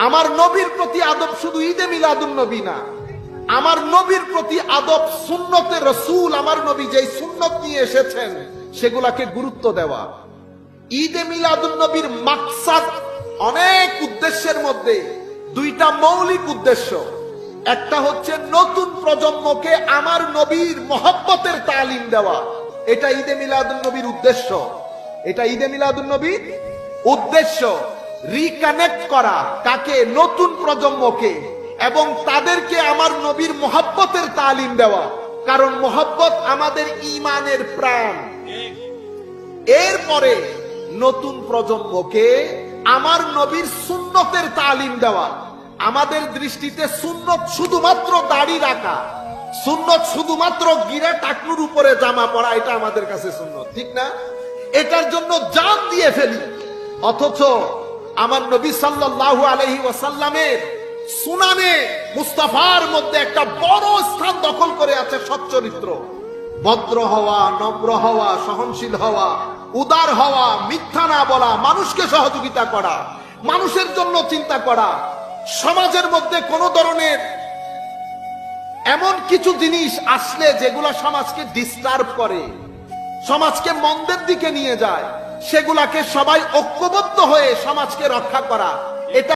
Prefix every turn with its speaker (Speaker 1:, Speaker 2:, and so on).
Speaker 1: আমার নবীর প্রতি আদব শুধু ঈদে মিলাদুন নবী না, আমার নবীর প্রতি আদব সুন্নতে রসুল, আমার নবী যেই সুন্নত নিয়ে এসেছেন সেগুলাকে গুরুত্ব দেওয়া। ঈদে মিলাদুন নবীর মাকসাদ অনেক উদ্দেশ্যের মধ্যে দুইটা মৌলিক উদ্দেশ্য। একটা হচ্ছে নতুন প্রজন্মকে আমার নবীর মহব্বতের তালিম দেওয়া, এটা ঈদে মিলাদুন নবীর উদ্দেশ্য। এটা ঈদে মিলাদুন নবীর উদ্দেশ্য, রিকানেক্ট করা কাকে? নতুন প্রজন্মকে, এবং তাদেরকে আমার নবীর মহব্বতের তালিম দেওয়া, কারণ মহব্বত আমাদের ঈমানের প্রাণ। এরপরে নতুন প্রজন্মকে আমার নবীর সুন্নতের তালিম দেওয়া। আমাদের দৃষ্টিতে সুন্নত শুধুমাত্র দাড়ি রাখা, সুন্নত শুধুমাত্র গিরা টাকনুর উপরে জামা পরা, এটা আমাদের কাছে সুন্নত, ঠিক না? এটার জন্য জান দিয়ে ফেলি। অথচ আমার নবী সাল্লাল্লাহু আলাইহি ওয়াসাল্লামের সুনানে মুস্তাফার মধ্যে একটা বড় স্থান দখল করে আছে সচ্চরিত্র, ভদ্র হওয়া, নম্র হওয়া, সহনশীল হওয়া, উদার হওয়া, মিথ্যা না বলা, মানুষকে সহযোগিতা করা, মানুষের জন্য চিন্তা করা। সমাজের মধ্যে কোন ধরনের এমন কিছু জিনিস আসলে যেগুলা সমাজকে ডিস্টার্ব করে, সমাজকে মন্দের দিকে নিয়ে যায়, সেগুলাকে সবাই ঐক্যবদ্ধ হয়ে সমাজকে রক্ষা করা, এটা